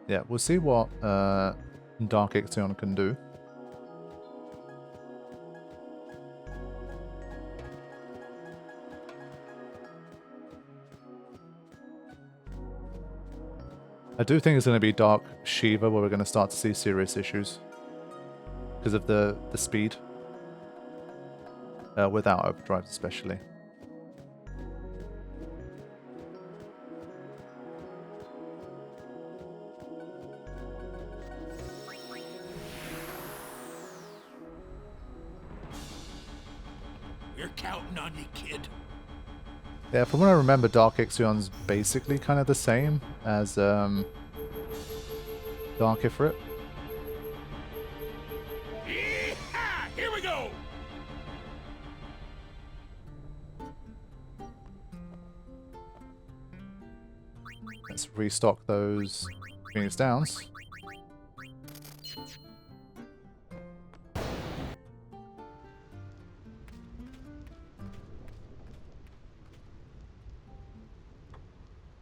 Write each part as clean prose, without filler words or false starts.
Yeah, we'll see what Dark Ixion can do. I do think it's going to be Dark Shiva where we're going to start to see serious issues. Because of the speed. Without overdrives especially. We're counting on you, kid. Yeah, from what I remember, Dark Ixion's basically kind of the same as Dark Ifrit. Yeehaw! Here we go! Let's restock those Phoenix Downs.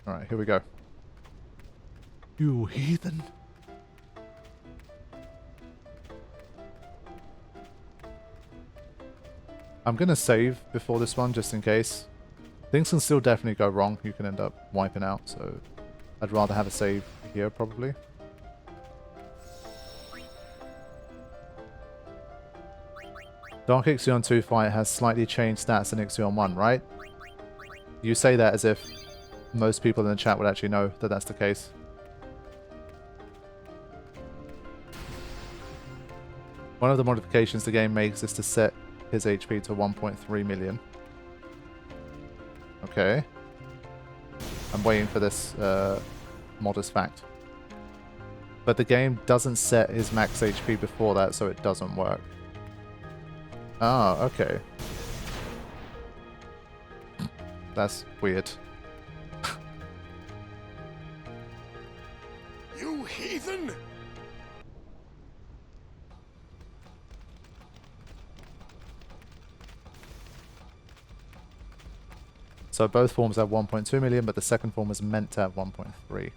Alright, here we go. You heathen! I'm gonna save before this one, just in case. Things can still definitely go wrong. You can end up wiping out, so I'd rather have a save here, probably. Dark Ixion 2 fight has slightly changed stats than Ixion 1, right? You say that as if most people in the chat would actually know that that's the case. One of the modifications the game makes is to set his HP to 1.3 million. Okay. I'm waiting for this modest fact. But the game doesn't set his max HP before that, so it doesn't work. Ah, okay. That's weird. You heathen! So both forms have 1.2 million, but the second form was meant to have 1.3.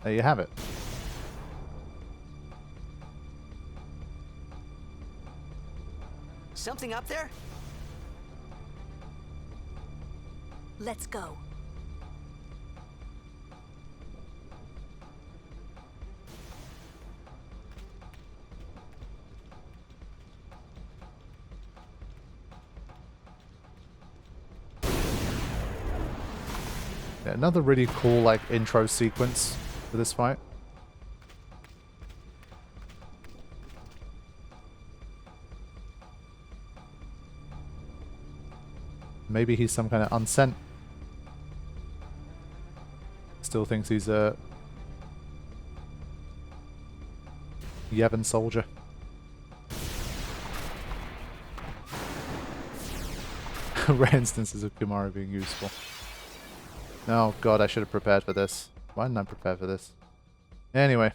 There you have it. Something up there? Let's go. Yeah, another really cool like intro sequence for this fight. Maybe he's some kind of unsent. Still thinks he's a Yevon soldier. Rare instances of Kumara being useful. Oh god, I should have prepared for this. Why didn't I prepare for this? Anyway.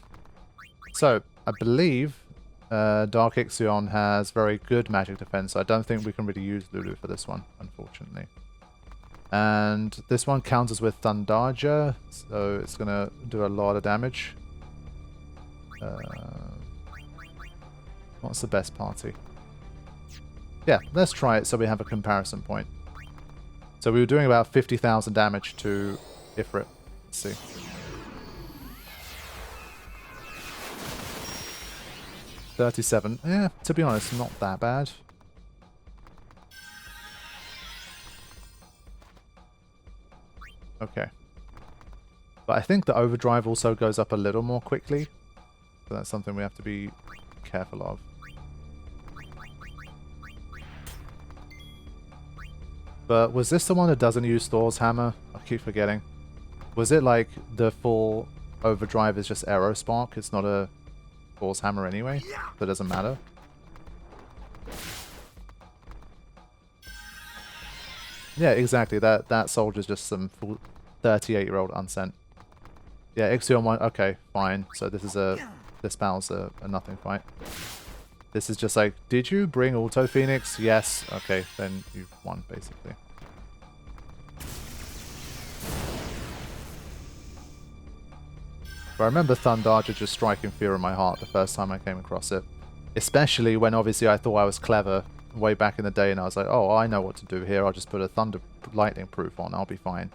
So, I believe Dark Ixion has very good magic defense, so I don't think we can really use Lulu for this one, unfortunately. And this one counters with Thundarja, so it's going to do a lot of damage. What's the best party? Yeah, let's try it so we have a comparison point. So we were doing about 50,000 damage to Ifrit. Let's see. $37. Yeah, to be honest, not that bad. Okay. But I think the overdrive also goes up a little more quickly. So that's something we have to be careful of. But was this the one that doesn't use Thor's hammer? I keep forgetting. Was it like the full overdrive is just arrow spark? It's not a Thor's hammer anyway? That doesn't matter. Yeah, exactly. That soldier's just some 38-year-old unsent. Yeah, Ixion 1. Okay, fine. So this battle's a nothing fight. This is just like, did you bring Auto Phoenix? Yes. Okay, then you've won, basically. But I remember Thundarger just striking fear in my heart the first time I came across it. Especially when obviously I thought I was clever way back in the day and I was like, oh, I know what to do here. I'll just put a Thunder Lightning Proof on. I'll be fine.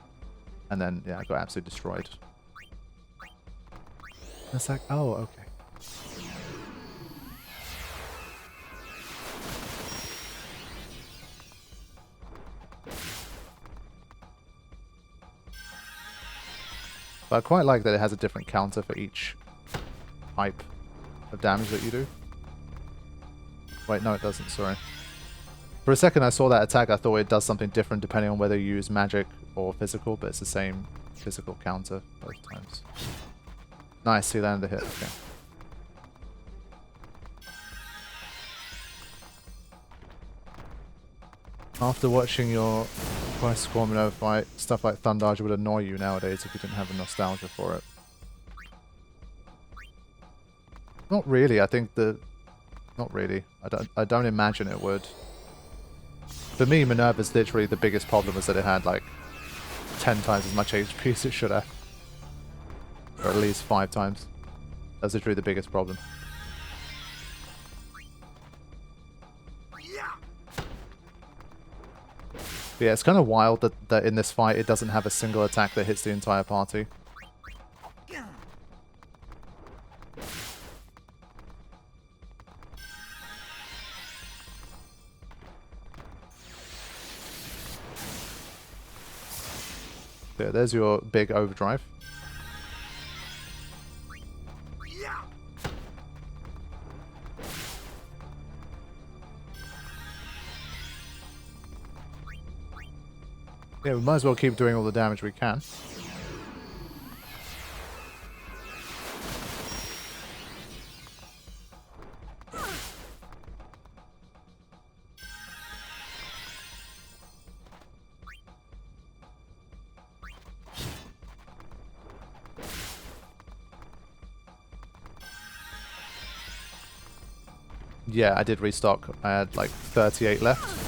And then, yeah, I got absolutely destroyed. It's like, oh, okay. But I quite like that it has a different counter for each type of damage that you do. Wait, no it doesn't, sorry. For a second I saw that attack, I thought it does something different depending on whether you use magic or physical, but it's the same physical counter both times. Nice, he landed a hit, okay. After watching your Quest Squamino fight, stuff like Thundarger would annoy you nowadays if you didn't have a nostalgia for it. Not really, I think the... Not really. I don't imagine it would. For me, Minerva's literally the biggest problem was that it had like 10 times as much HP as it should have. Or at least 5 times. That's literally the biggest problem. But yeah, it's kind of wild that in this fight it doesn't have a single attack that hits the entire party. Yeah, there's your big overdrive. Yeah, we might as well keep doing all the damage we can. Yeah, I did restock. I had like 38 left.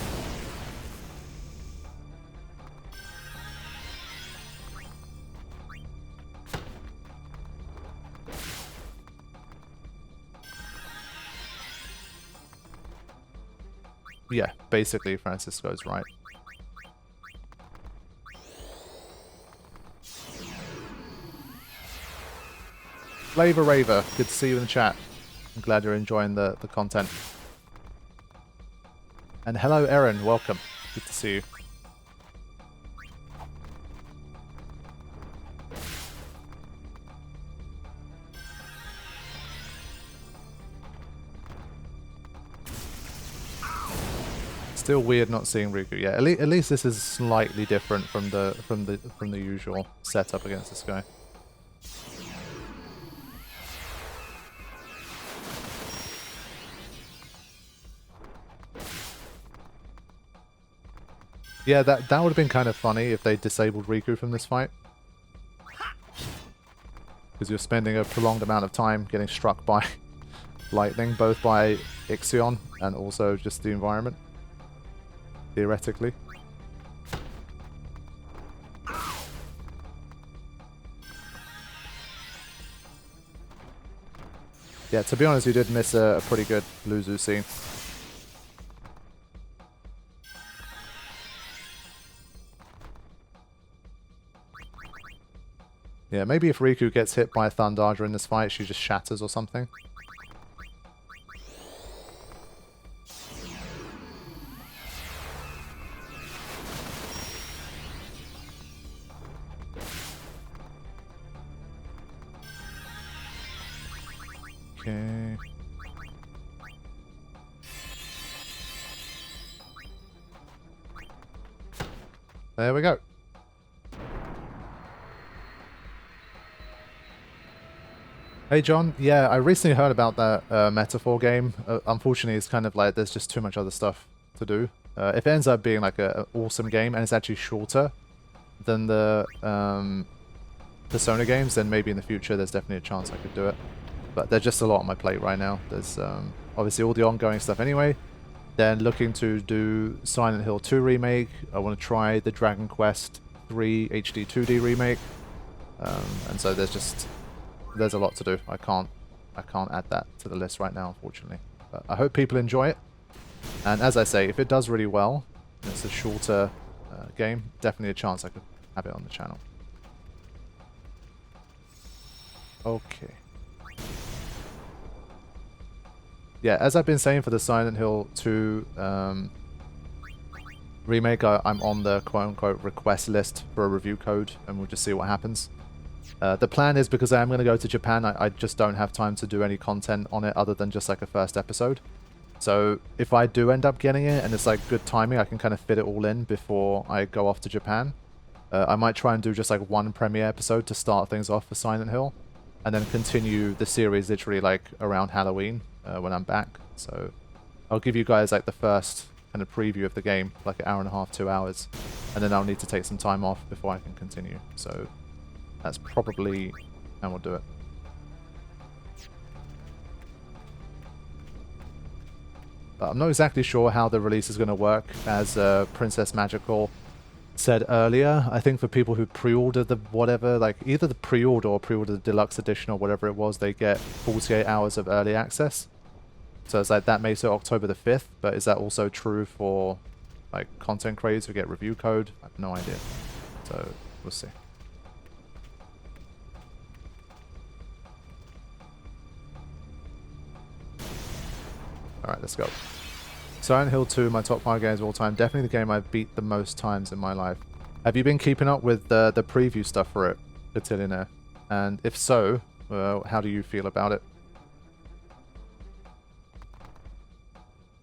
Yeah, basically Francisco's right. Flavor Raver, good to see you in the chat. I'm glad you're enjoying the content. And hello Erin, welcome. Good to see you. Still weird not seeing Riku. Yeah, at least this is slightly different from the usual setup against this guy. Yeah, that would have been kind of funny if they disabled Riku from this fight. Because you're spending a prolonged amount of time getting struck by lightning, both by Ixion and also just the environment. Theoretically. Yeah, to be honest, you did miss a pretty good Luzu scene. Yeah, maybe if Riku gets hit by a Thundarger in this fight, she just shatters or something. Okay. There we go. Hey John, yeah, I recently heard about that metaphor game. Unfortunately, it's kind of like there's just too much other stuff to do. If it ends up being like an awesome game and it's actually shorter than the Persona games, then maybe in the future there's definitely a chance I could do it. But there's just a lot on my plate right now. There's obviously all the ongoing stuff anyway. Then looking to do Silent Hill 2 remake. I want to try the Dragon Quest 3 HD 2D remake. And so there's just there's a lot to do. I can't add that to the list right now, unfortunately. But I hope people enjoy it. And as I say, if it does really well, it's a shorter game, definitely a chance I could have it on the channel. Okay. Yeah, as I've been saying for the Silent Hill 2 remake, I'm on the quote-unquote request list for a review code, and we'll just see what happens. The plan is, because I am going to go to Japan, I just don't have time to do any content on it other than just like a first episode. So if I do end up getting it and it's like good timing, I can kind of fit it all in before I go off to Japan. I might try and do just like one premiere episode to start things off for Silent Hill, and then continue the series literally like around Halloween when I'm back. So I'll give you guys like the first kind of preview of the game, like an hour and a half, 2 hours, and then I'll need to take some time off before I can continue. So that's probably how we'll do it. But I'm not exactly sure how the release is going to work, as Princess Magical said earlier. I think for people who pre-ordered the whatever, like either the pre-order or pre-order the deluxe edition or whatever it was, they get 48 hours of early access. So it's like that may say October the 5th, but is that also true for like content creators who get review code? I have no idea. So we'll see. Alright, let's go. Silent Hill 2, my top 5 games of all time. Definitely the game I've beat the most times in my life. Have you been keeping up with the preview stuff for it, Cotillion? And if so, how do you feel about it?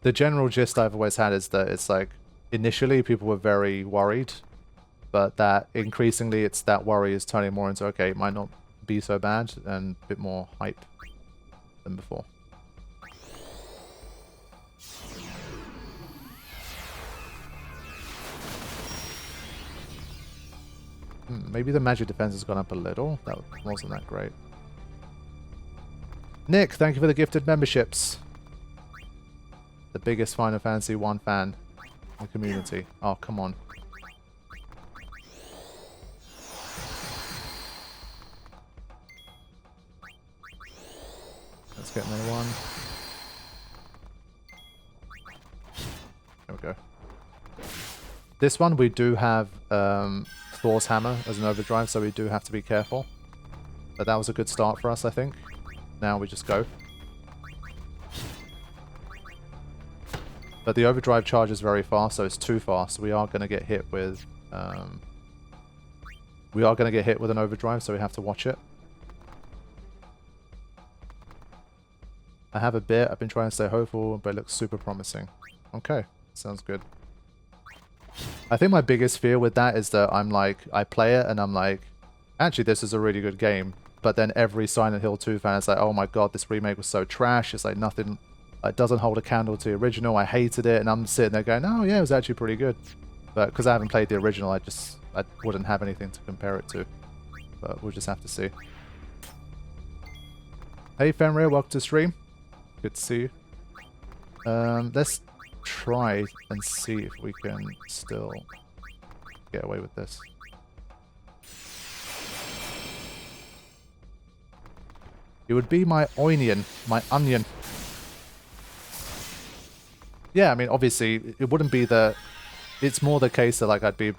The general gist I've always had is that it's like, initially people were very worried, but that increasingly it's that worry is turning more into, okay, it might not be so bad, and a bit more hype than before. Maybe the magic defense has gone up a little. That wasn't that great. Nick, thank you for the gifted memberships. The biggest Final Fantasy 1 fan in the community. Oh, come on. Let's get another one. There we go. This one we do have Thor's hammer as an overdrive, so we do have to be careful. But that was a good start for us, I think. Now we just go. But the overdrive charges very fast, so it's too fast. So we are going to get hit with an overdrive, so we have to watch it. I have a bit. I've been trying to stay hopeful, but it looks super promising. Okay, sounds good. I think my biggest fear with that is that I'm like, I play it and I'm like, actually this is a really good game. But then every Silent Hill 2 fan is like, oh my god, this remake was so trash. It's like nothing, it doesn't hold a candle to the original. I hated it. And I'm sitting there going, oh yeah, it was actually pretty good. But because I haven't played the original, I wouldn't have anything to compare it to. But we'll just have to see. Hey Fenrir, welcome to stream. Good to see you. Let's try and see if we can still get away with this. It would be my onion, Yeah, I mean, obviously, it wouldn't be the... It's more the case that, like, I'd be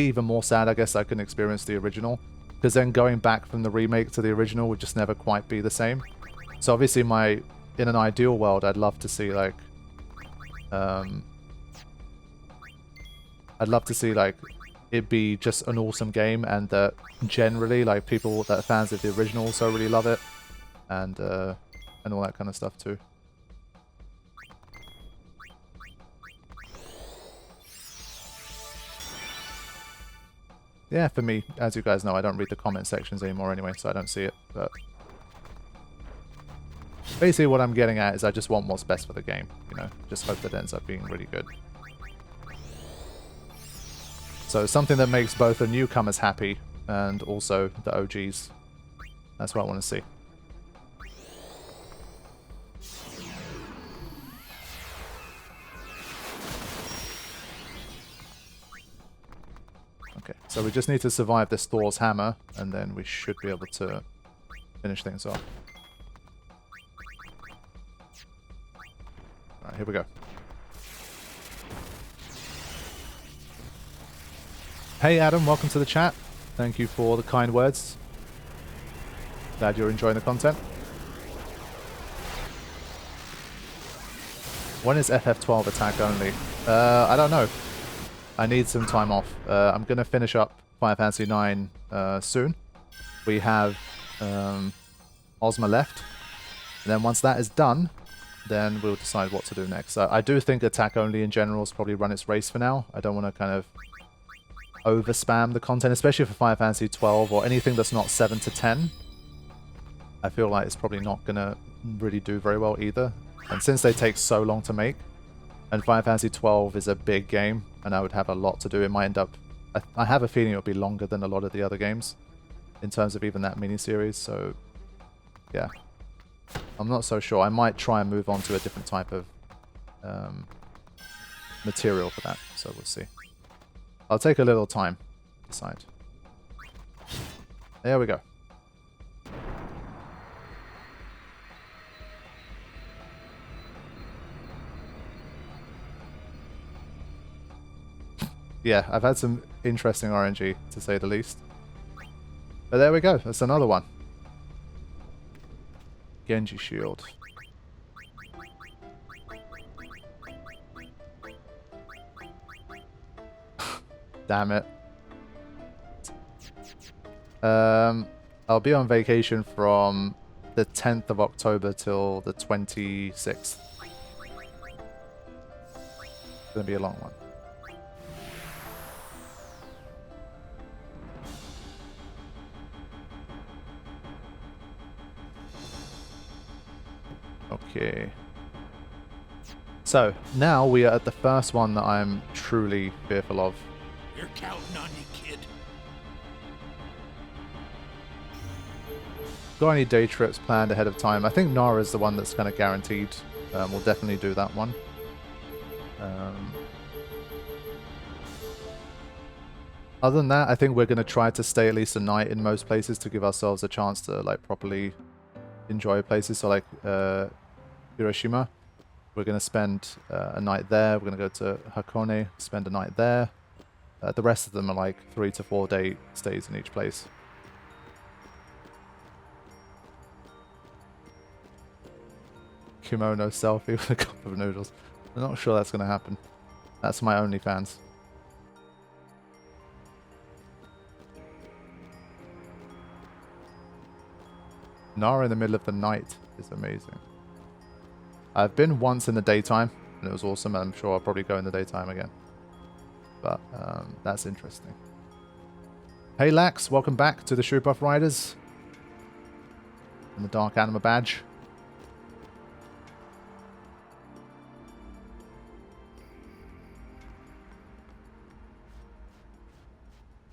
even more sad, I guess, I couldn't experience the original. Because then going back from the remake to the original would just never quite be the same. So obviously, in an ideal world, I'd love to see, like... I'd love to see, like, it be just an awesome game, and that generally, like, people that are fans of the original also really love it, and all that kind of stuff too. Yeah, for me, as you guys know, I don't read the comment sections anymore anyway, so I don't see it, but... Basically what I'm getting at is I just want what's best for the game, you know? Just hope that it ends up being really good. So something that makes both the newcomers happy and also the OGs. That's what I want to see. Okay, so we just need to survive this Thor's hammer, and then we should be able to finish things off. Alright, here we go. Hey Adam, welcome to the chat. Thank you for the kind words. Glad you're enjoying the content. When is FF12 attack only? I don't know. I need some time off. I'm going to finish up Final Fantasy 9 soon. We have Ozma left. And then once that is done, then we'll decide what to do next. I do think attack only in general has probably run its race for now. I don't want to kind of over spam the content, especially for Final Fantasy 12 or anything that's not 7 to 10. I feel like it's probably not going to really do very well either. And since they take so long to make, and Final Fantasy 12 is a big game, and I would have a lot to do, it might end up... I have a feeling it'll be longer than a lot of the other games, in terms of even that mini-series, so... yeah. I'm not so sure. I might try and move on to a different type of material for that, so we'll see. I'll take a little time to decide. There we go. Yeah, I've had some interesting RNG, to say the least. But there we go, that's another one. Genji Shield. Damn it. I'll be on vacation from the 10th of October till the 26th. It's gonna be a long one. Okay. So, now we are at the first one that I'm truly fearful of. You're counting on you, kid. Got any day trips planned ahead of time? I think Nara's the one that's kind of guaranteed. We'll definitely do that one. Other than that, I think we're going to try to stay at least a night in most places to give ourselves a chance to like properly enjoy places. So like Hiroshima, we're going to spend a night there. We're going to go to Hakone, spend a night there. The rest of them are like 3 to 4 day stays in each place. Kimono selfie with a cup of noodles. I'm not sure that's going to happen. That's my OnlyFans. Nara in the middle of the night is amazing. I've been once in the daytime, and it was awesome. I'm sure I'll probably go in the daytime again. But that's interesting. Hey Lax, welcome back to the Shoot Buff Riders. And the Dark Anima badge.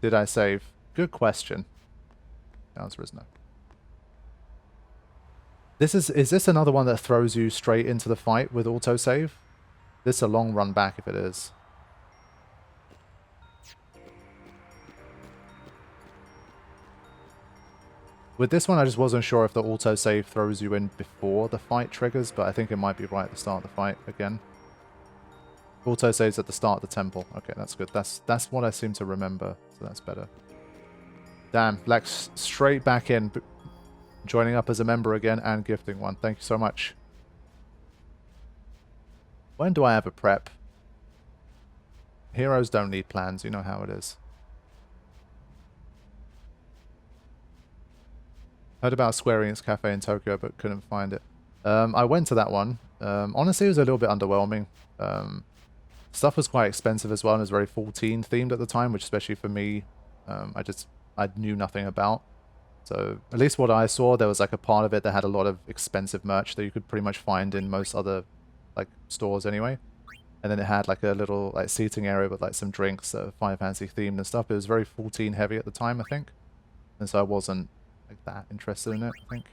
Did I save? Good question. The answer is no. Is this another one that throws you straight into the fight with autosave? This is a long run back if it is. With this one, I just wasn't sure if the autosave throws you in before the fight triggers, but I think it might be right at the start of the fight again. Autosave's at the start of the temple. Okay, that's good. That's what I seem to remember, so that's better. Damn, Lex straight back in, joining up as a member again and gifting one. Thank you so much. When do I have a prep? Heroes don't need plans, you know how it is. Heard about Square Enix Cafe in Tokyo, but couldn't find it. I went to that one. Honestly, it was a little bit underwhelming. Stuff was quite expensive as well, and it was very 14 themed at the time, which especially for me, I knew nothing about. So at least what I saw, there was like a part of it that had a lot of expensive merch that you could pretty much find in most other like stores anyway. And then it had like a little like seating area with like some drinks, Final Fantasy themed and stuff. It was very 14 heavy at the time, I think. And so I wasn't like that interested in it, I think.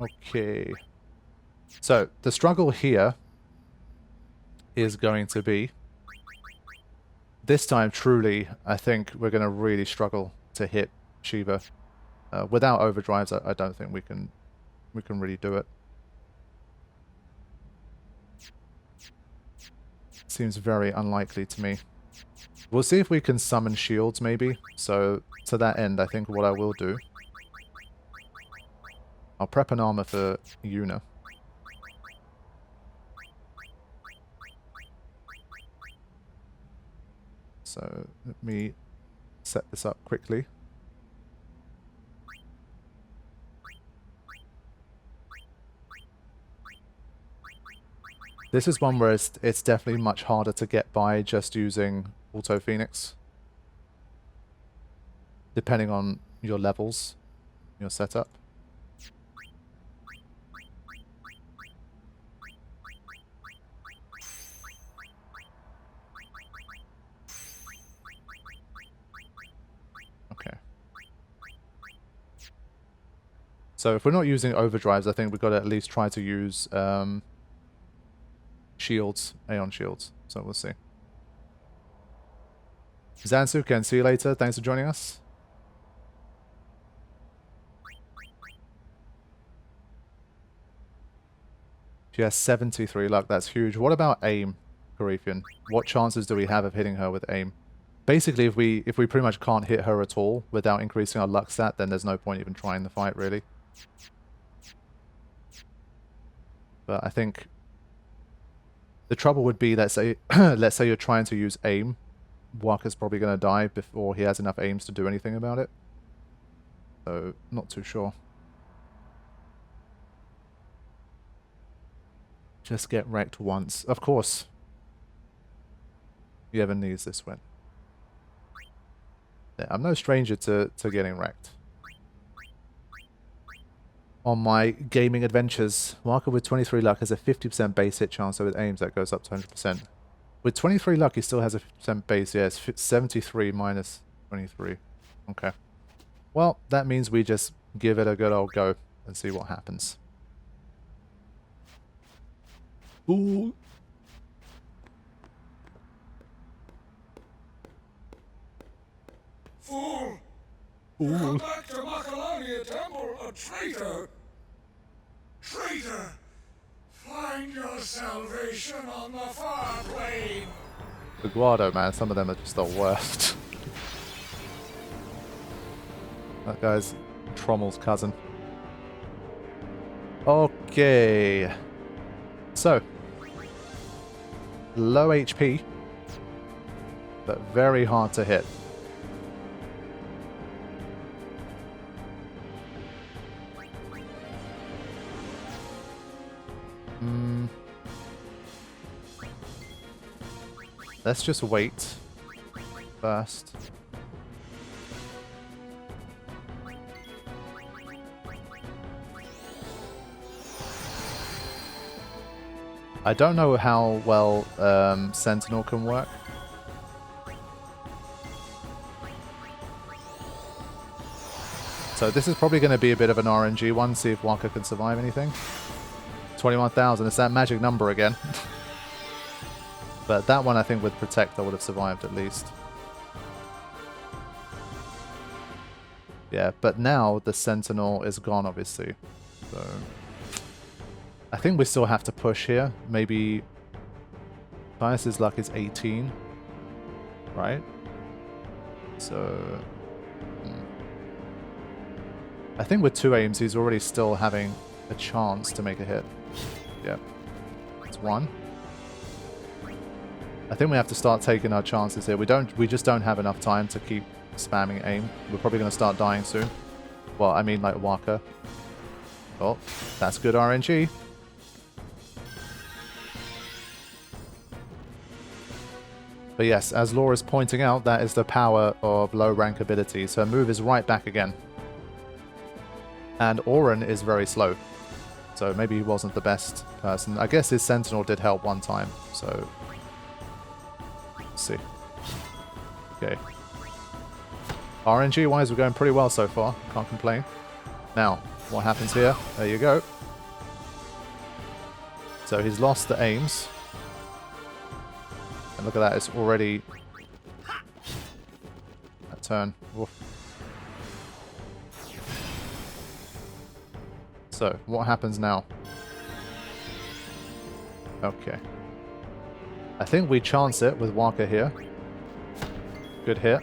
Okay. So the struggle here is going to be this time, truly, I think we're going to really struggle to hit Shiva. Without overdrives, I don't think we can really do it. Seems very unlikely to me. We'll see if we can summon shields, maybe. So, to that end, I think what I will do... I'll prep an armor for Yuna. So, let me set this up quickly. This is one where it's definitely much harder to get by just using Auto Phoenix. Depending on your levels, your setup. Okay. So if we're not using overdrives, I think we've got to at least try to use shields, Aeon shields. So we'll see. Dansg08, see you later. Thanks for joining us. She has 73 luck. That's huge. What about aim, Corethian? What chances do we have of hitting her with aim? Basically, if we pretty much can't hit her at all without increasing our luck stat, then there's no point even trying the fight, really. But I think the trouble would be, let's say you're trying to use aim. Wakka's probably going to die before he has enough aims to do anything about it. So, not too sure. Just get wrecked once. Of course. Yevon needs this win. Yeah, I'm no stranger to getting wrecked. On my gaming adventures, Wakka with 23 luck has a 50% base hit chance, so with aims that goes up to 100%. With 23 luck, he still has a 50% base. Yeah, it's 73 minus 23. Okay. Well, that means we just give it a good old go and see what happens. Ooh. Fool! Come back to Makalania Temple, a traitor! Traitor! Find your salvation on the far plane! The Guado, man, some of them are just the worst. That guy's Trommel's cousin. Okay. So. Low HP. But very hard to hit. Let's just wait first. I don't know how well Sentinel can work. So this is probably going to be a bit of an RNG one, see if Wakka can survive anything. 21,000, it's that magic number again. But that one I think with Protect I would have survived at least. Yeah, but now the Sentinel is gone obviously. So I think we still have to push here. Maybe Caius' luck is 18. Right? So I think with 2 aims he's already still having a chance to make a hit. Yeah. It's 1. I think we have to start taking our chances here. We just don't have enough time to keep spamming aim. We're probably going to start dying soon. Well, I mean like Wakka. Oh, that's good RNG. But yes, as Laura's pointing out, that is the power of low rank abilities. Her move is right back again. And Auron is very slow. So maybe he wasn't the best person. I guess his Sentinel did help one time, so let's see. Okay. RNG wise, we're going pretty well so far. Can't complain. Now, what happens here? There you go. So he's lost the aims. And look at that, it's already turn. Oof. So, what happens now? Okay. I think we chance it with Waka here. Good hit.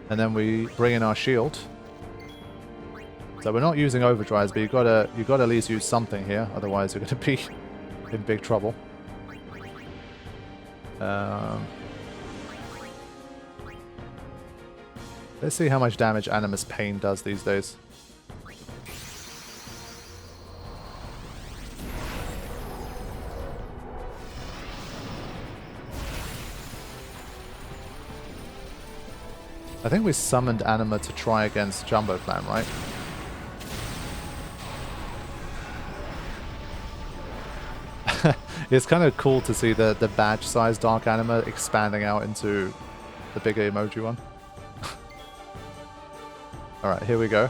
And then we bring in our shield. So we're not using overdrives, but you gotta at least use something here, otherwise you're gonna be in big trouble. Let's see how much damage Animus Pain does these days. I think we summoned Anima to try against Jumbo Flam, right? It's kind of cool to see the badge size Dark Anima expanding out into the bigger emoji one. Alright, here we go.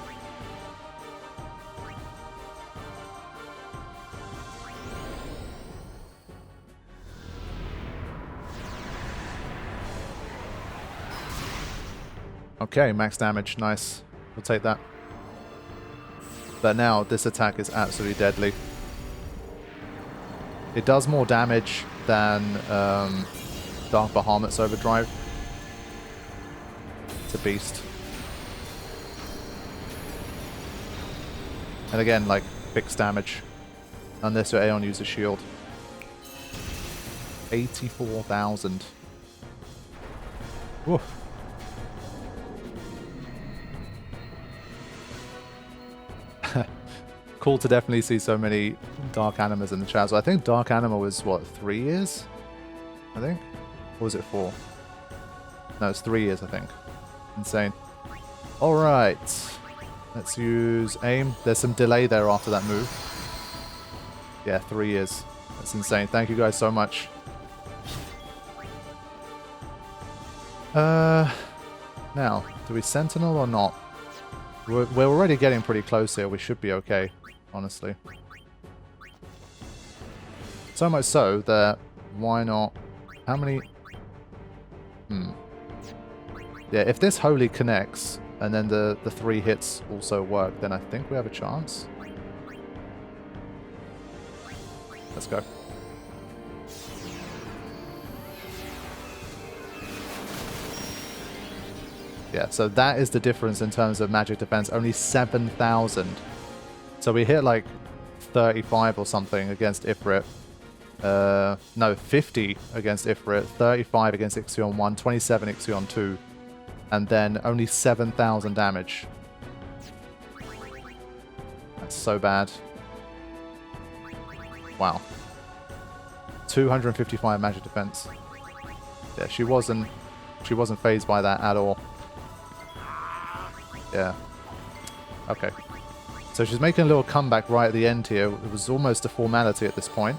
Okay, max damage, nice. We'll take that. But now, this attack is absolutely deadly. It does more damage than Dark Bahamut's Overdrive. It's a beast. And again, like, fixed damage. Unless your Aeon uses shield. 84,000. Woof. Cool to definitely see so many Dark Animas in the chat. So I think Dark Anima was, what, 3 years? I think? Or was it 4? No, it's 3 years, I think. Insane. Alright. Let's use aim. There's some delay there after that move. Yeah, 3 years. That's insane. Thank you guys so much. Now, do we Sentinel or not? We're already getting pretty close here. We should be okay, honestly. So much so that, why not? How many? Yeah, if this Holy connects, and then the 3 hits also work, then I think we have a chance. Let's go. Yeah, so that is the difference in terms of magic defense. Only 7,000. So we hit like 35 or something against Ifrit. No, 50 against Ifrit, 35 against Ixion 1, 27 Ixion 2, and then only 7,000 damage. That's so bad. Wow. 255 magic defense. Yeah, she wasn't phased by that at all. Yeah. Okay. So she's making a little comeback right at the end here. It was almost a formality at this point.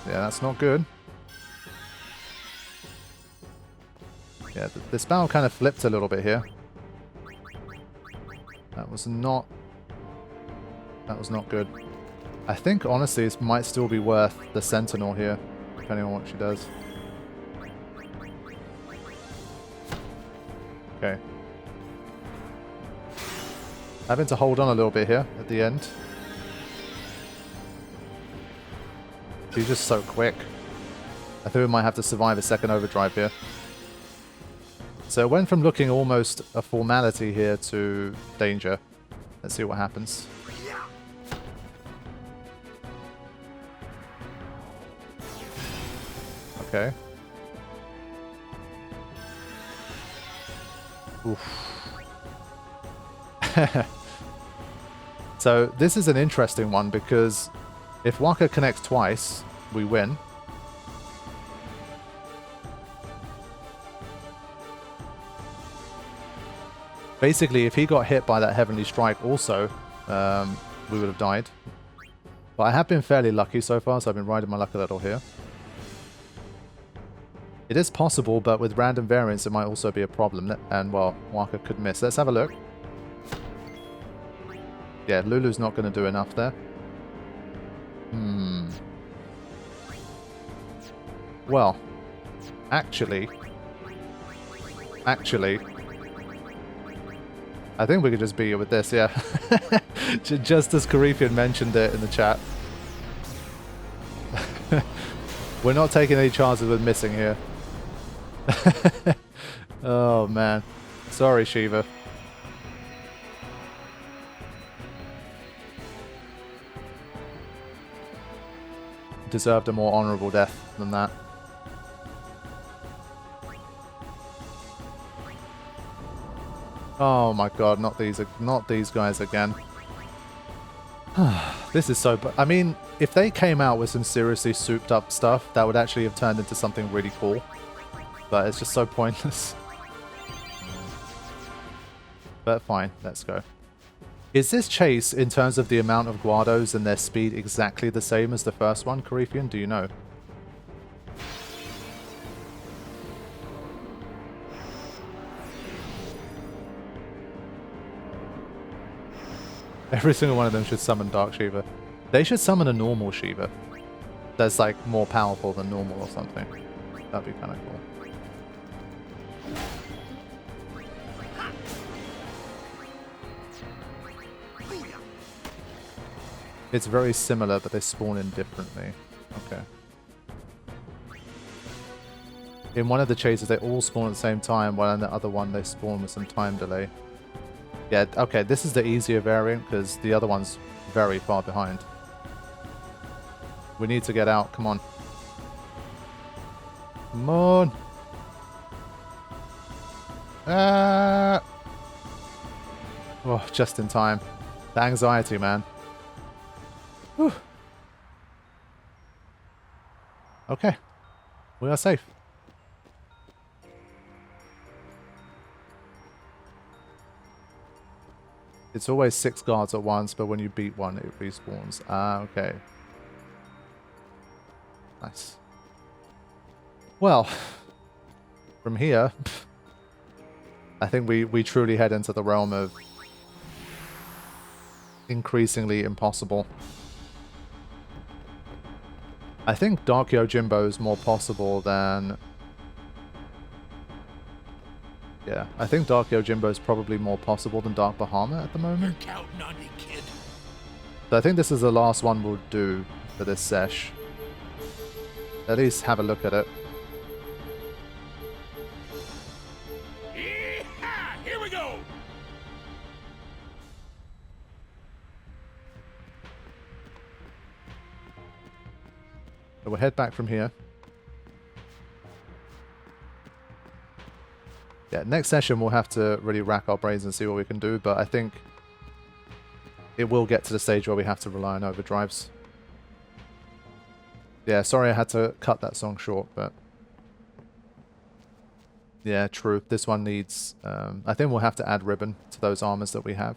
Yeah, that's not good. Yeah, this battle kind of flipped a little bit here. That was not good. I think, honestly, this might still be worth the Sentinel here, depending on what she does. Okay. Having to hold on a little bit here at the end. She's just so quick. I think we might have to survive a second overdrive here. So it went from looking almost a formality here to danger. Let's see what happens. Okay. Oof. So this is an interesting one because if Waka connects twice, we win. Basically, if he got hit by that Heavenly Strike also, we would have died. But I have been fairly lucky so far, so I've been riding my luck a little here. It is possible, but with random variants, it might also be a problem. And, well, Waka could miss. Let's have a look. Yeah, Lulu's not going to do enough there. Well, actually, I think we could just beat it with this, yeah. Just as Carifian mentioned it in the chat. We're not taking any chances with missing here. Oh, man. Sorry, Shiva. Deserved a more honorable death than that. Oh my god, not these guys again. This is so... I mean, if they came out with some seriously souped up stuff, that would actually have turned into something really cool. But it's just so pointless. But fine, let's go. Is this chase, in terms of the amount of Guados and their speed, exactly the same as the first one, Carifian? Do you know? Every single one of them should summon Dark Shiva. They should summon a normal Shiva. That's like more powerful than normal or something. That'd be kind of cool. It's very similar, but they spawn in differently. Okay. In one of the chases, they all spawn at the same time, while in the other one, they spawn with some time delay. Yeah, okay, this is the easier variant, because the other one's very far behind. We need to get out. Come on. Come on. Ah! Oh, just in time. The anxiety, man. Whew. Okay. We are safe. It's always 6 guards at once, but when you beat one, it respawns. Ah, okay. Nice. Well, from here, I think we truly head into the realm of increasingly impossible. I think Dark Yojimbo is more possible than... Yeah, I think Dark Yojimbo is probably more possible than Dark Bahama at the moment. You're counting on me, kid. So I think this is the last one we'll do for this sesh. At least have a look at it. Yeehaw! Here we go! So we'll head back from here. Yeah, next session we'll have to really rack our brains and see what we can do, but I think it will get to the stage where we have to rely on overdrives. Yeah, sorry I had to cut that song short, but... Yeah, true. This one needs... I think we'll have to add ribbon to those armors that we have.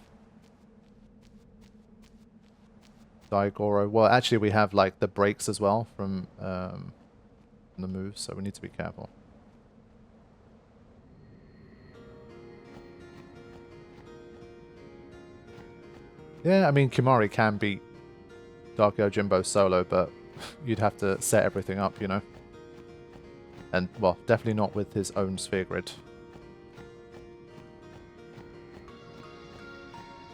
Daigoro. Well, actually we have like the breaks as well from the moves, so we need to be careful. Yeah, I mean, Kimari can beat Dark Yojimbo solo, but you'd have to set everything up, you know? And, well, definitely not with his own sphere grid.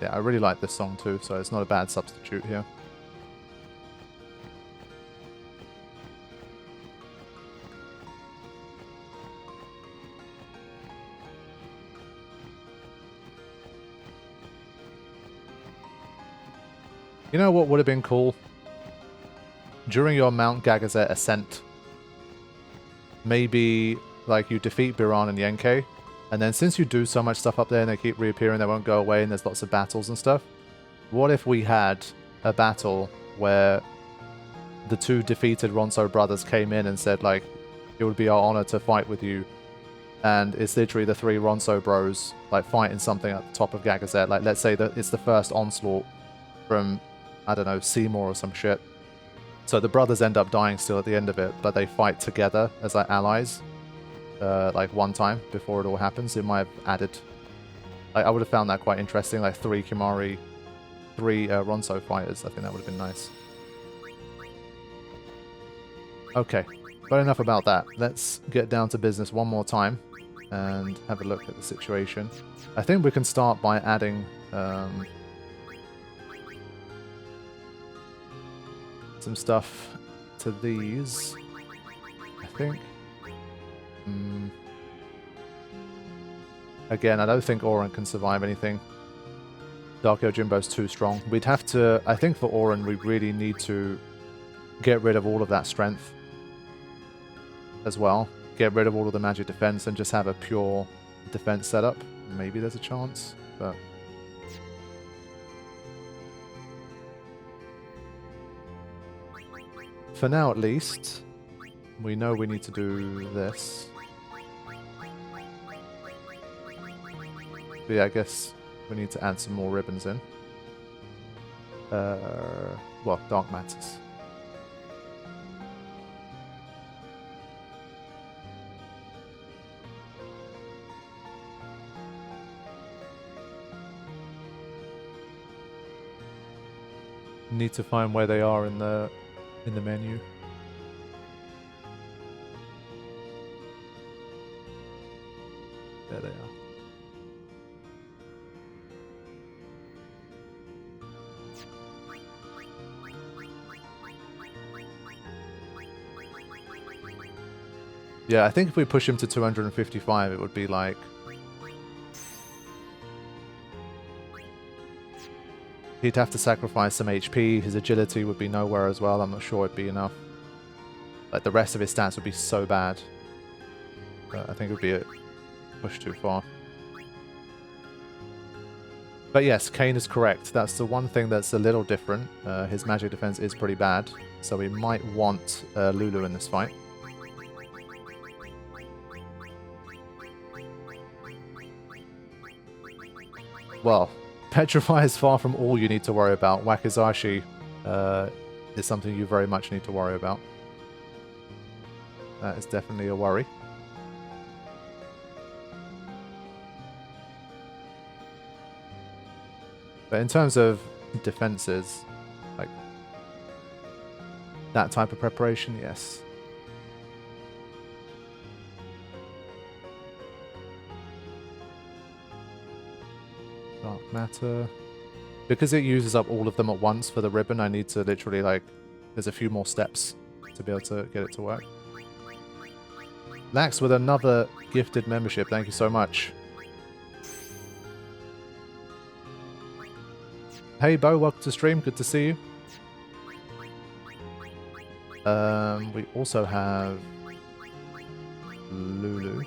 Yeah, I really like this song too, so it's not a bad substitute here. You know what would have been cool? During your Mount Gagazet ascent, maybe like you defeat Biran and Yenke, and then since you do so much stuff up there and they keep reappearing, they won't go away and there's lots of battles and stuff, what if we had a battle where the 2 defeated Ronso brothers came in and said, like, it would be our honor to fight with you, and it's literally the 3 Ronso bros, like, fighting something at the top of Gagazet. Like, let's say that it's the first onslaught from, I don't know, Seymour or some shit. So the brothers end up dying still at the end of it, but they fight together as like allies, like one time before it all happens. It might have added... I would have found that quite interesting, like 3 Kimari, 3 Ronso fighters. I think that would have been nice. Okay, But enough about that. Let's get down to business one more time and have a look at the situation. I think we can start by adding some stuff to these, I think. Again, I don't think Auron can survive anything. Dark Yojimbo's too strong. We'd have to, I think for Auron, we really need to get rid of all of that strength as well. Get rid of all of the magic defense and just have a pure defense setup. Maybe there's a chance, but... for now, at least, we know we need to do this. But yeah, I guess we need to add some more ribbons in. Well, dark matters. Need to find where they are in the menu. There they are. Yeah, I think if we push him to 255, it would be like... he'd have to sacrifice some HP, his agility would be nowhere as well, I'm not sure it'd be enough. Like, the rest of his stats would be so bad. But I think it would be a push too far. But yes, Kane is correct. That's the one thing that's a little different. His magic defense is pretty bad, so we might want Lulu in this fight. Well, Petrify is far from all you need to worry about. Wakizashi is something you very much need to worry about. That is definitely a worry. But in terms of defenses, like that type of preparation, yes. Dark matter. Because it uses up all of them at once for the ribbon, I need to literally, like, there's a few more steps to be able to get it to work. Lax with another gifted membership, thank you so much. Hey Bo, welcome to stream, good to see you. We also have Lulu.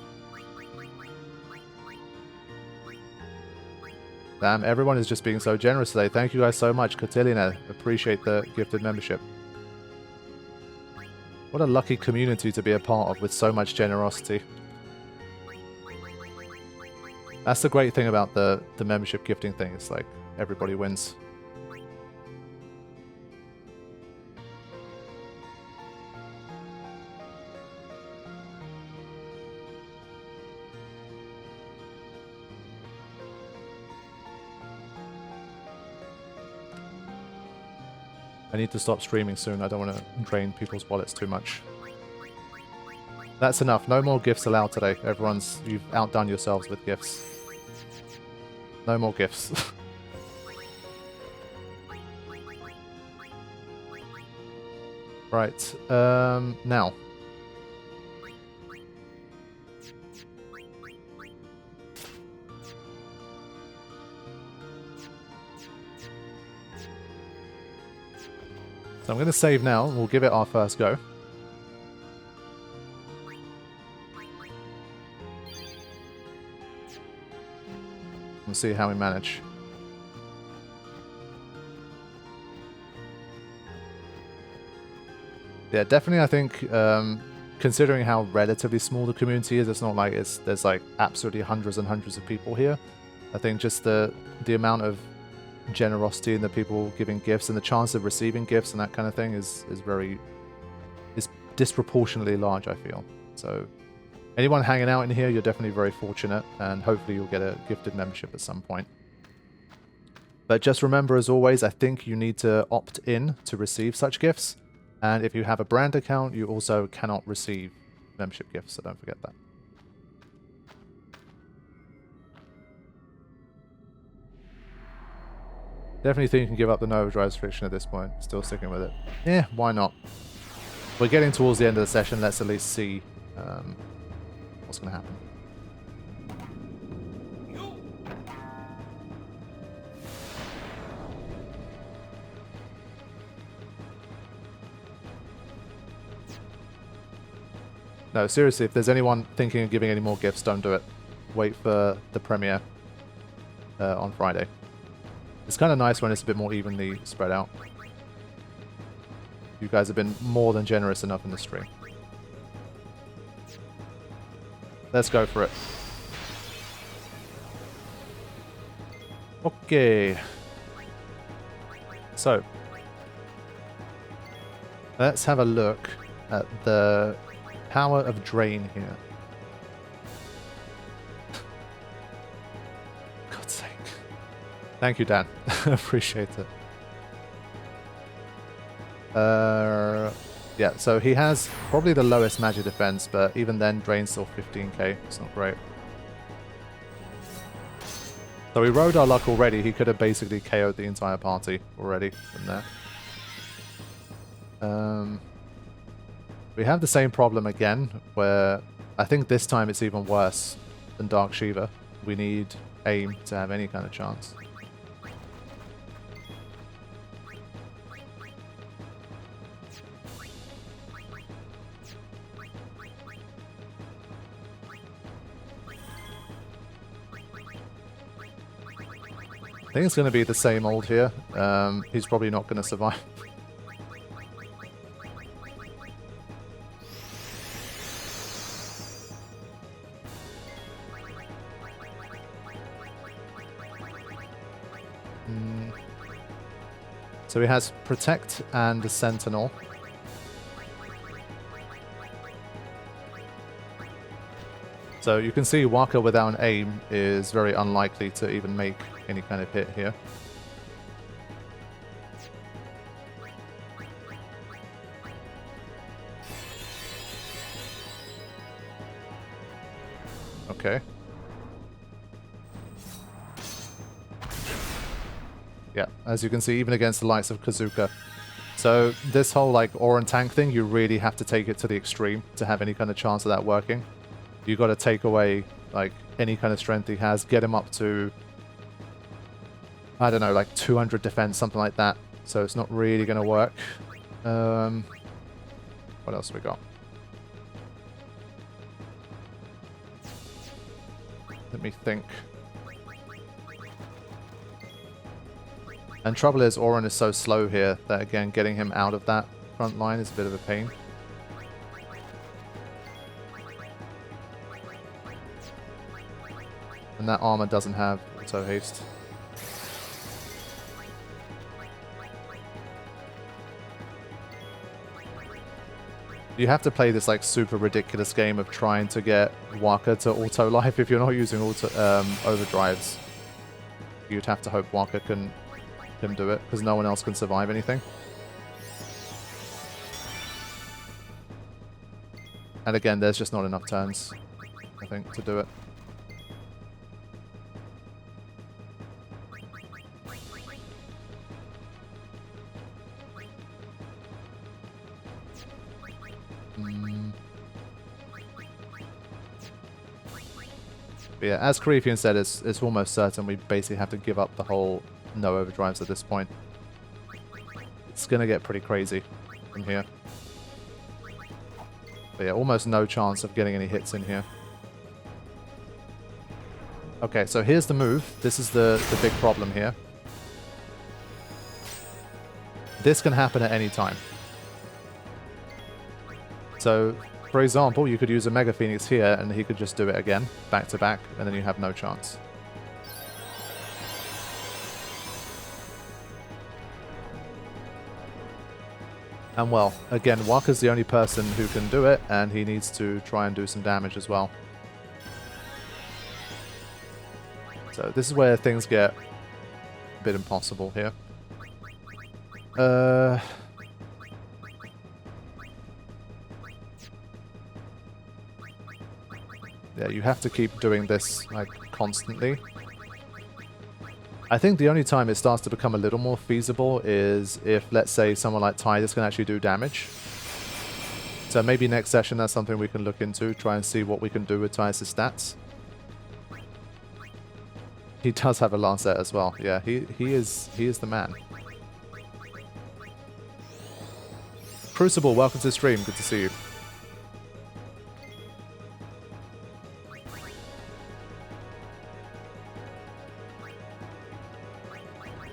Damn, everyone is just being so generous today. Thank you guys so much. Cotilina, appreciate the gifted membership. What a lucky community to be a part of with so much generosity. That's the great thing about the membership gifting thing. It's like everybody wins. I need to stop streaming soon. I don't want to drain people's wallets too much. That's enough. No more gifts allowed today. You've outdone yourselves with gifts. No more gifts. Right. Now. So I'm going to save now. We'll give it our first go. We'll see how we manage. Yeah, definitely I think, considering how relatively small the community is, it's not like there's like absolutely hundreds and hundreds of people here. I think just the amount of generosity and the people giving gifts and the chance of receiving gifts and that kind of thing is disproportionately large, I feel. So anyone hanging out in here, you're definitely very fortunate, and hopefully you'll get a gifted membership at some point. But just remember, as always, I think you need to opt in to receive such gifts. And if you have a brand account, you also cannot receive membership gifts, so don't forget that. Definitely think you can give up the no overdrive restriction at this point. Still sticking with it. Yeah, why not? We're getting towards the end of the session. Let's at least see what's going to happen. No, seriously, if there's anyone thinking of giving any more gifts, don't do it. Wait for the premiere on Friday. It's kind of nice when it's a bit more evenly spread out. You guys have been more than generous enough in the stream. Let's go for it. Okay. So, let's have a look at the power of drain here. God's sake. Thank you, Dan. Appreciate it. Yeah, so he has probably the lowest magic defense, but even then, drain's still 15k. It's not great. So we rode our luck already. He could have basically KO'd the entire party already from there. We have the same problem again, where I think this time it's even worse than Dark Shiva. We need aim to have any kind of chance. I think it's going to be the same old here. He's probably not going to survive. So he has Protect and Sentinel. So you can see Waka without an aim is very unlikely to even make any kind of hit here. Okay. Yeah, as you can see, even against the likes of Kazuka. So this whole like Auron tank thing, you really have to take it to the extreme to have any kind of chance of that working. You got to take away like any kind of strength he has, get him up to, I don't know, like 200 defense, something like that. So it's not really going to work. What else have we got? Let me think. And trouble is, Auron is so slow here that, again, getting him out of that front line is a bit of a pain. And that armor doesn't have auto haste. You have to play this like super ridiculous game of trying to get Waka to auto life if you're not using auto overdrives. You'd have to hope Waka can do it, because no one else can survive anything. And again, there's just not enough turns, I think, to do it. But yeah, as Karifian said, it's almost certain we basically have to give up the whole no overdrives at this point. It's gonna get pretty crazy from here. But yeah, almost no chance of getting any hits in here. Okay, so here's the move. This is the big problem here. This can happen at any time. So, for example, you could use a Mega Phoenix here and he could just do it again, back to back, and then you have no chance. And well, again, Waka's the only person who can do it, and he needs to try and do some damage as well. So this is where things get a bit impossible here. Yeah, you have to keep doing this, like, constantly. I think the only time it starts to become a little more feasible is if, let's say, someone like Tidus can actually do damage. So maybe next session that's something we can look into, try and see what we can do with Tidus' stats. He does have a Lancet as well. Yeah, he is the man. Crucible, welcome to the stream. Good to see you.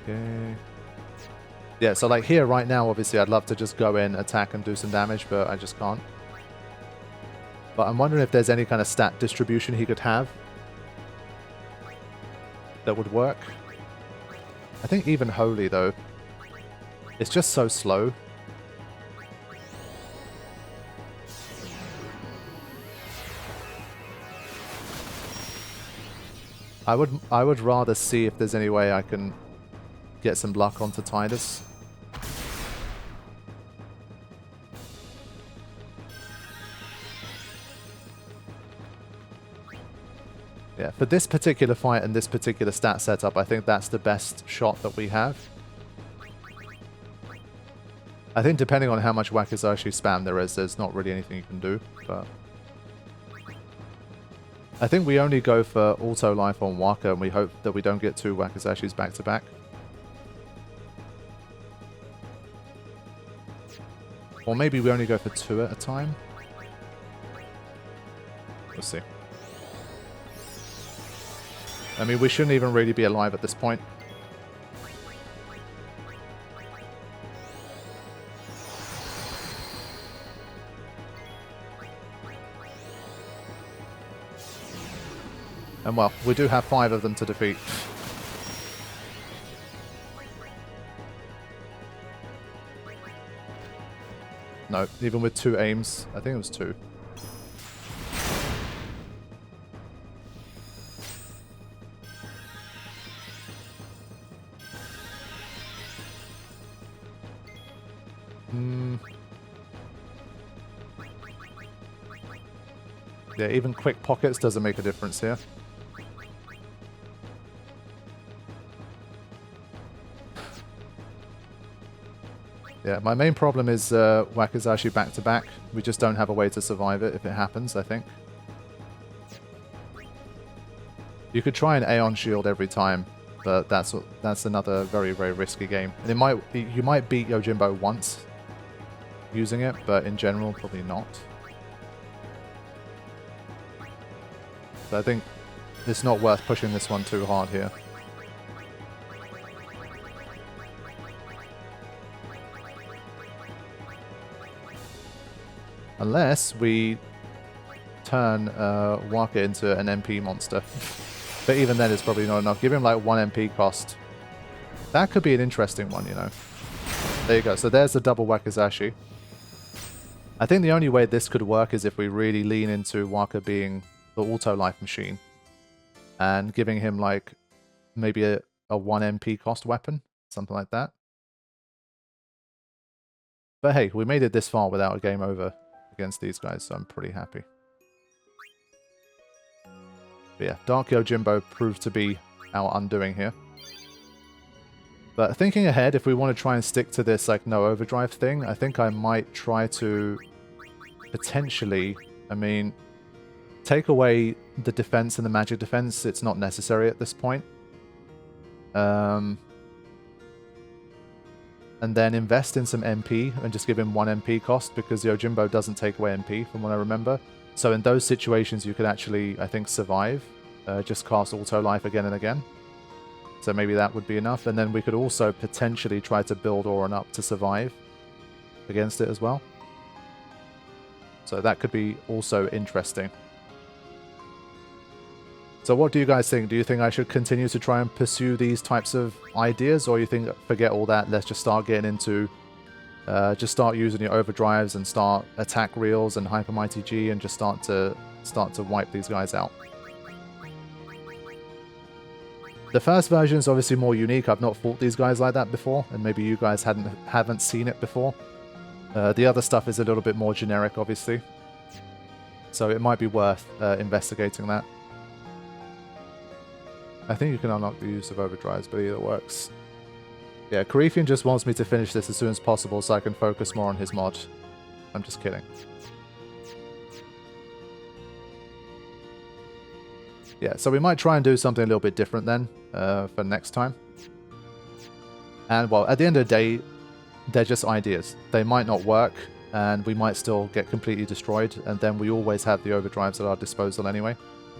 Okay. Yeah, so like here right now, obviously I'd love to just go in, attack and do some damage, but I just can't. But I'm wondering if there's any kind of stat distribution he could have that would work. I think even Holy, though, it's just so slow. I would rather see if there's any way I can get some luck onto Tidus. Yeah, for this particular fight and this particular stat setup, I think that's the best shot that we have. I think depending on how much Wakizashi spam there is, there's not really anything you can do, but... I think we only go for auto life on Waka, and we hope that we don't get 2 Wakizashis back to back. Or maybe we only go for 2 at a time. We'll see. I mean, we shouldn't even really be alive at this point. And well, we do have 5 of them to defeat. No, even with 2 aims. I think it was 2. Yeah, even quick pockets doesn't make a difference here. Yeah, my main problem is Wakizashi back-to-back. We just don't have a way to survive it if it happens, I think. You could try an Aeon Shield every time, but that's another very, very risky game. And you might beat Yojimbo once using it, but in general, probably not. So I think it's not worth pushing this one too hard here. Unless we turn Waka into an MP monster. But even then it's probably not enough. Give him like 1 MP cost. That could be an interesting one, you know. There you go. So there's the double Wakizashi. I think the only way this could work is if we really lean into Waka being the auto life machine. And giving him like maybe a 1 MP cost weapon. Something like that. But hey, we made it this far without a game over against these guys, so I'm pretty happy. But yeah, Dark Yojimbo proved to be our undoing here. But thinking ahead, if we want to try and stick to this like no overdrive thing, I think I might try to potentially, I mean, take away the defense and the magic defense. It's not necessary at this point. And then invest in some MP and just give him 1 MP cost, because Yojimbo doesn't take away MP from what I remember. So in those situations you could actually, I think, survive. Just cast auto life again and again. So maybe that would be enough. And then we could also potentially try to build Auron up to survive against it as well. So that could be also interesting. So what do you guys think? Do you think I should continue to try and pursue these types of ideas, or you think forget all that, let's just start getting into, just start using your overdrives and start attack reels and hyper mighty G and just start to wipe these guys out? The first version is obviously more unique. I've not fought these guys like that before, and maybe you guys haven't seen it before. The other stuff is a little bit more generic, obviously. So it might be worth investigating that. I think you can unlock the use of overdrives, but either works. Yeah, Karifian just wants me to finish this as soon as possible so I can focus more on his mod. I'm just kidding. Yeah, so we might try and do something a little bit different then for next time. And, well, at the end of the day, they're just ideas. They might not work, and we might still get completely destroyed, and then we always have the overdrives at our disposal anyway.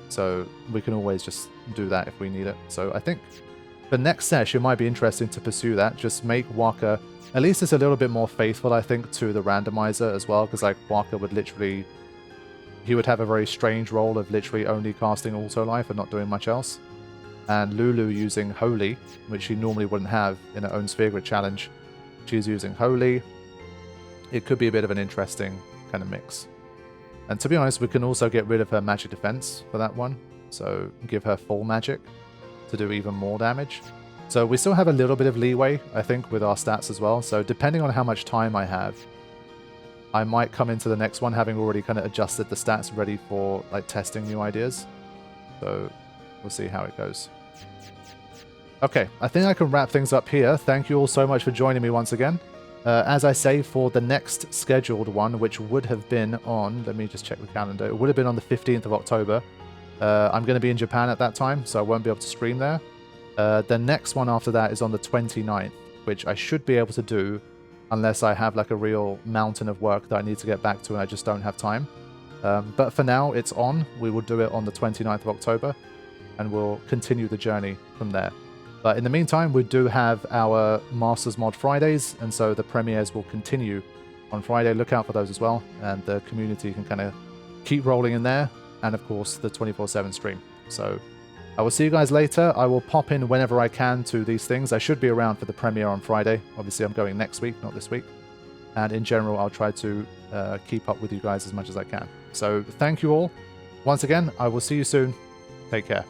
So we can always just do that if we need it. So I think for next sesh, it might be interesting to pursue that. Just make Waka, at least it's a little bit more faithful, I think, to the randomizer as well, because like Waka would literally... He would have a very strange role of literally only casting Auto Life and not doing much else. And Lulu using Holy, which she normally wouldn't have in her own Sphere Grid challenge. She's using Holy. It could be a bit of an interesting kind of mix. And to be honest, we can also get rid of her magic defense for that one. So give her full magic to do even more damage. So we still have a little bit of leeway, I think, with our stats as well. So depending on how much time I have, I might come into the next one having already kind of adjusted the stats ready for like testing new ideas. So we'll see how it goes. Okay, I think I can wrap things up here. Thank you all so much for joining me once again. As I say, for the next scheduled one, which would have been on, let me just check the calendar, it would have been on the 15th of October. I'm going to be in Japan at that time, so I won't be able to stream there. The next one after that is on the 29th, which I should be able to do unless I have like a real mountain of work that I need to get back to and I just don't have time. But for now, it's on. We will do it on the 29th of October, and we'll continue the journey from there. But in the meantime, we do have our Masters Mod Fridays, and so the premieres will continue on Friday. Look out for those as well, and the community can kind of keep rolling in there, and of course the 24/7 stream. So I will see you guys later. I will pop in whenever I can to these things. I should be around for the premiere on Friday. Obviously, I'm going next week, not this week. And in general, I'll try to keep up with you guys as much as I can. So thank you all. Once again, I will see you soon. Take care.